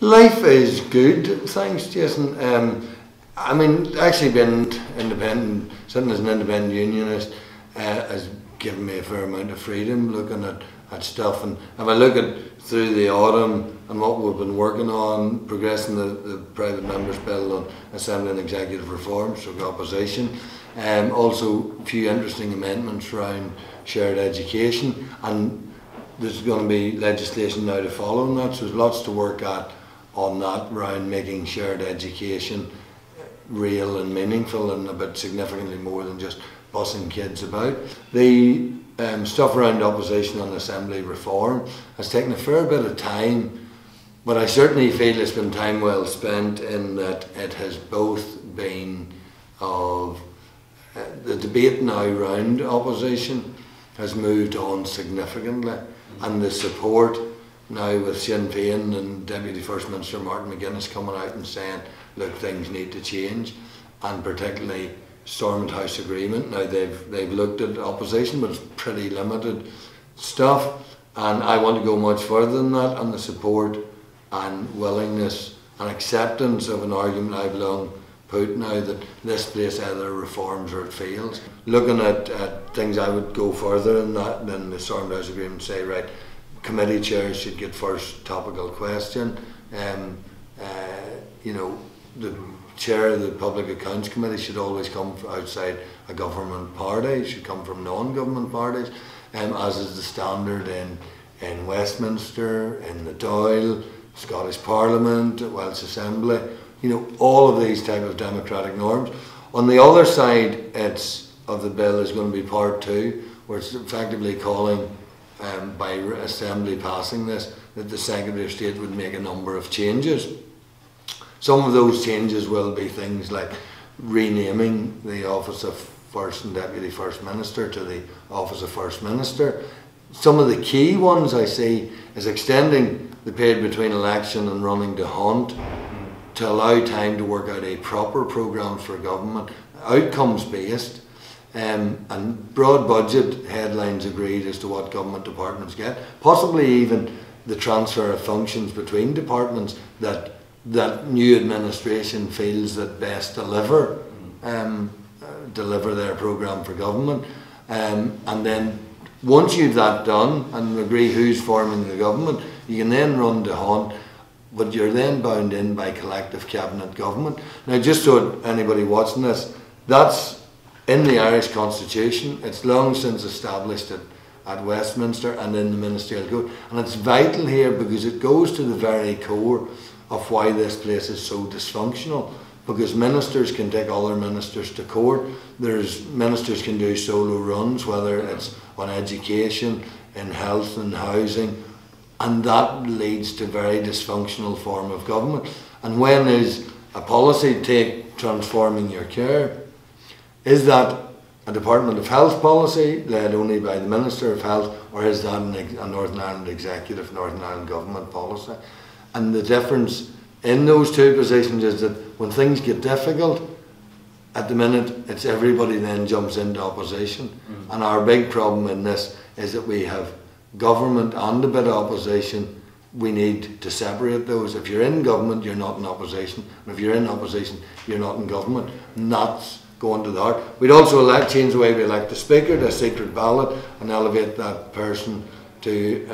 Life is good, thanks, Jason. I mean, actually being independent, sitting as an independent unionist, has given me a fair amount of freedom looking at stuff. And if I look at through the autumn and what we've been working on, progressing the private members' bill on Assembly and Executive Reform, stroke opposition, also a few interesting amendments around shared education, and there's going to be legislation now to follow on that, so there's lots to work at on that around making shared education real and meaningful and a bit significantly more than just bussing kids about. The stuff around opposition and assembly reform has taken a fair bit of time, but I certainly feel it's been time well spent in that it has both been of the debate now around opposition has moved on significantly, and the support now with Sinn Féin and Deputy First Minister Martin McGuinness coming out and saying, look, things need to change, and particularly Stormont House Agreement. Now they've looked at opposition, but it's pretty limited stuff, and I want to go much further than that, and the support and willingness and acceptance of an argument I've long put now that this place either reforms or it fails. Looking at things, I would go further than that, than the Stormont House Agreement, say, right, committee chairs should get first topical question. You know, the chair of the Public Accounts Committee should always come from outside a government party, should come from non-government parties, as is the standard in Westminster, in the Dáil, Scottish Parliament, Welsh Assembly. You know, all of these type of democratic norms. On the other side, of the bill is going to be part 2, where it's effectively calling, by Assembly passing this, that the Secretary of State would make a number of changes. Some of those changes will be things like renaming the office of First and Deputy First Minister to the office of First Minister. Some of the key ones I see is extending the period between election and running to hunt to allow time to work out a proper programme for government, outcomes based, and broad budget headlines agreed as to what government departments get, possibly even the transfer of functions between departments that new administration feels that best deliver their programme for government, and then once you've that done and agree who's forming the government, you can then run to hunt, but you're then bound in by collective cabinet government. Now, just so anybody watching this, that's in the Irish Constitution. It's long since established at Westminster and in the Ministerial Code, and it's vital here because it goes to the very core of why this place is so dysfunctional, because ministers can take other ministers to court. Ministers can do solo runs, whether it's on education, in health and housing, and that leads to very dysfunctional form of government. And when is a policy take transforming your care? Is that a Department of Health policy led only by the Minister of Health, or is that a Northern Ireland Executive, Northern Ireland Government policy? And the difference in those two positions is that when things get difficult, at the minute, it's everybody then jumps into opposition. And our big problem in this is that we have government and a bit of opposition. We need to separate those. If you're in government, you're not in opposition. And if you're in opposition, you're not in government. And that's going to the heart. We'd also change the way we elect the Speaker to a secret ballot and elevate that person to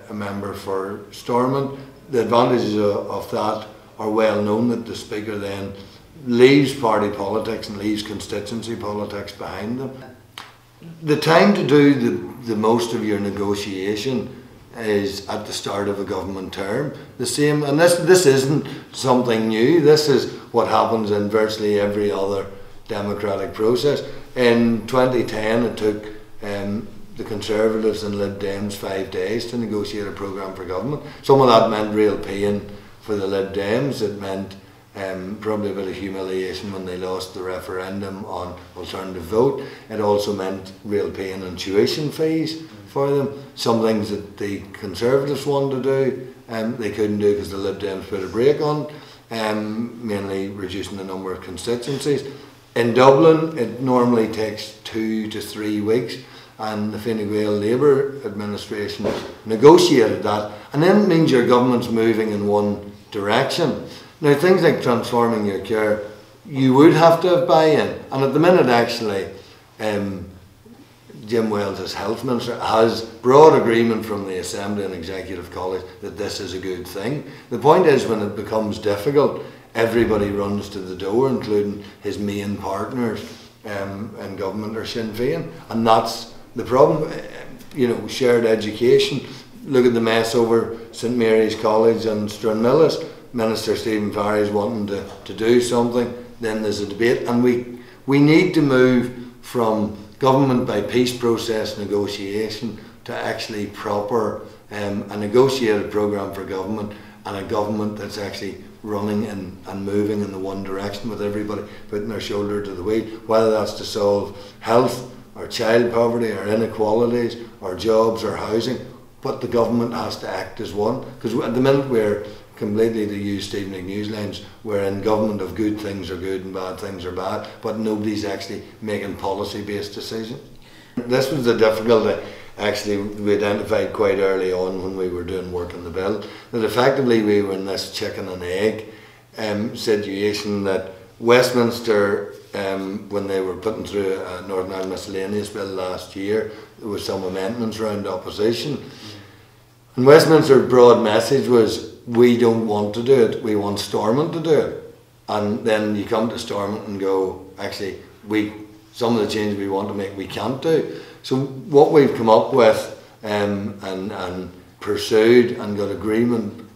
a member for Stormont. The advantages of that are well known, that the Speaker then leaves party politics and leaves constituency politics behind them. The time to do the most of your negotiation is at the start of a government term. The same, and this isn't something new. This is what happens in virtually every other democratic process. In 2010, it took the Conservatives and Lib Dems 5 days to negotiate a programme for government. Some of that meant real pain for the Lib Dems. It meant probably a bit of humiliation when they lost the referendum on alternative vote. It also meant real pain and tuition fees for them. Some things that the Conservatives wanted to do, they couldn't do because the Lib Dems put a brake on, mainly reducing the number of constituencies. In Dublin, it normally takes 2 to 3 weeks, and the Fine Gael Labour administration negotiated that, and then it means your government's moving in one direction. Now, things like transforming your care, you would have to have buy-in, and at the minute actually Jim Wells, as Health Minister, has broad agreement from the Assembly and Executive College that this is a good thing. The point is, when it becomes difficult, everybody runs to the door, including his main partners in government or Sinn Féin, and that's the problem. You know, shared education. Look at the mess over St Mary's College and Stranmillis. Minister Stephen Farry is wanting to do something, then there's a debate, and we need to move from government by peace process negotiation to actually proper a negotiated programme for government, and a government that's actually running and moving in the one direction, with everybody putting their shoulder to the wheel, whether that's to solve health or child poverty or inequalities or jobs or housing. But the government has to act as one, because at the minute we're completely, to use Stephen Agnew's lines, we're in government of good things are good and bad things are bad, but nobody's actually making policy-based decisions. This was the difficulty actually we identified quite early on when we were doing work on the bill, that effectively we were in this chicken and egg situation, that Westminster, when they were putting through a Northern Ireland Miscellaneous Bill last year, there was some amendments around opposition. And Westminster's broad message was, we don't want to do it, we want Stormont to do it. And then you come to Stormont and go, actually, some of the changes we want to make we can't do. So what we've come up with and pursued and got agreement,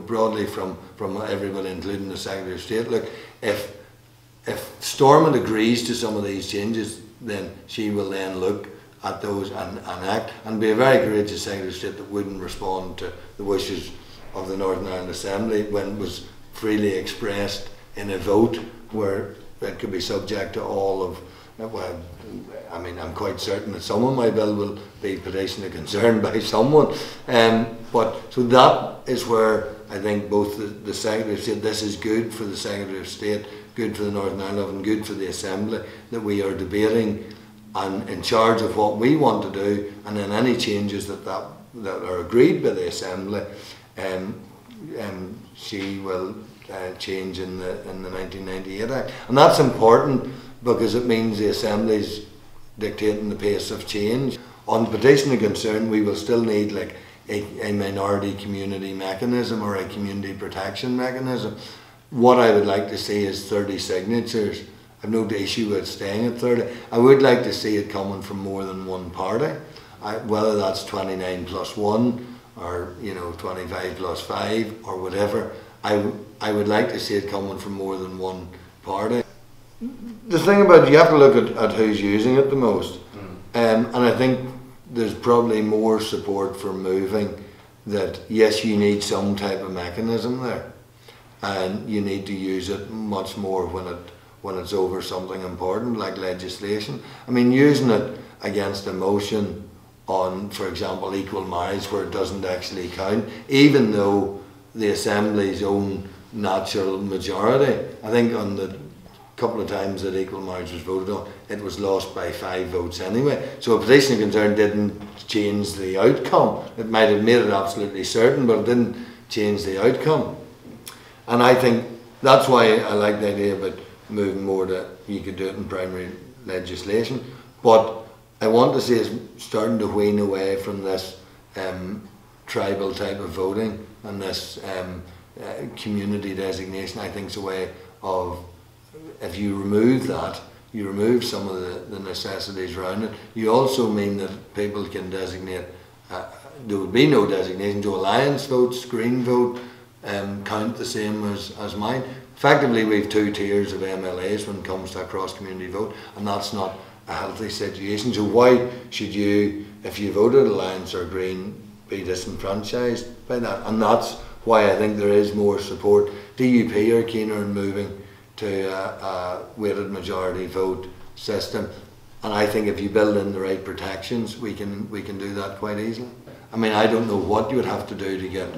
broadly from everybody, including the Secretary of State, look, if Stormont agrees to some of these changes, then she will then look at those and act, and be a very courageous Secretary of State that wouldn't respond to the wishes of the Northern Ireland Assembly when it was freely expressed in a vote where it could be subject to all of, well, I mean, I'm quite certain that some of my bill will be petition of concern by someone, but so that is where I think both the Secretary of State, this is good for the Secretary of State, good for the Northern Ireland, and good for the Assembly, that we are debating and in charge of what we want to do, and then any changes that are agreed by the Assembly, she will change in the 1998 Act. And that's important because it means the Assembly's dictating the pace of change. On petition of concern, we will still need like a minority community mechanism or a community protection mechanism. What I would like to see is 30 signatures. I've no issue with staying at 30. I would like to see it coming from more than one party, whether that's 29 plus 1 or 25 plus 5 or whatever. I would like to see it coming from more than one party. The thing about it, you have to look at who's using it the most, and I think there's probably more support for moving that yes, you need some type of mechanism there, and you need to use it much more when it's over something important like legislation. I mean, using it against a motion on, for example, equal marriage where it doesn't actually count, even though the Assembly's own natural majority, I think on the couple of times that equal marriage was voted on, it was lost by 5 votes anyway. So a petition of concern didn't change the outcome. It might have made it absolutely certain, but it didn't change the outcome. And I think that's why I like the idea about moving more to, you could do it in primary legislation. But I want to see us starting to wean away from this tribal type of voting and this community designation. I think it's a way of, if you remove that, you remove some of the necessities around it, you also mean that people can designate, there would be no designation, so alliance votes, green vote, count the same as mine. Effectively, we have 2 tiers of MLAs when it comes to a cross-community vote, and that's not a healthy situation. So why should you, if you voted Alliance or Green, be disenfranchised by that? And that's why I think there is more support. DUP are keener in moving to a weighted majority vote system, and I think if you build in the right protections, we can do that quite easily. I mean, I don't know what you would have to do to get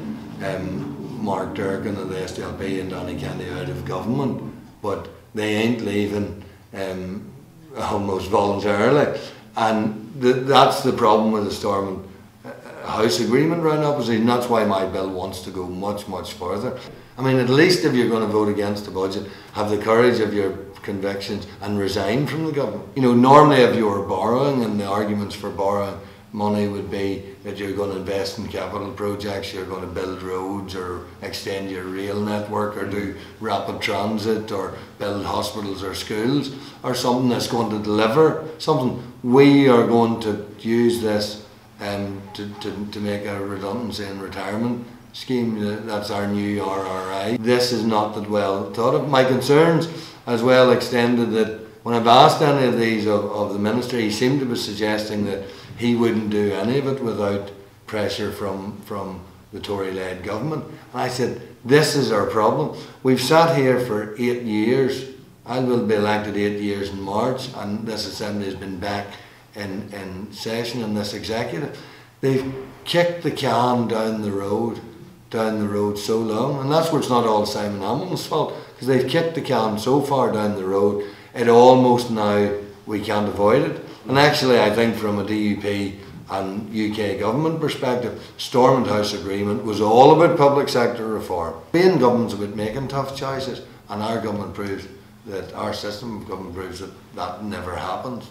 Mark Durkan of the SDLP and Danny Kennedy out of government, but they ain't leaving almost voluntarily, and that's the problem with the Stormont House Agreement around opposition. That's why my bill wants to go much, much further. I mean, at least if you're going to vote against the budget, have the courage of your convictions and resign from the government. You know, normally if you were borrowing, and the arguments for borrowing money would be that you're going to invest in capital projects, you're going to build roads or extend your rail network or do rapid transit or build hospitals or schools or something that's going to deliver something. We are going to use this to make a redundancy and retirement scheme. That's our new RRI. This is not that well thought of. My concerns as well extended that when I've asked any of these of the minister, he seemed to be suggesting that he wouldn't do any of it without pressure from the Tory-led government. And I said, this is our problem. We've sat here for 8 years. I will be elected 8 years in March, and this Assembly has been back in session, in this executive. They've kicked the can down the road so long, and that's where it's not all Simon Hamilton's fault, because they've kicked the can so far down the road, it almost now we can't avoid it. And actually, I think from a DUP and UK government perspective, Stormont House Agreement was all about public sector reform. Being government's about making tough choices, and our government proves that, our system of government proves that that never happens.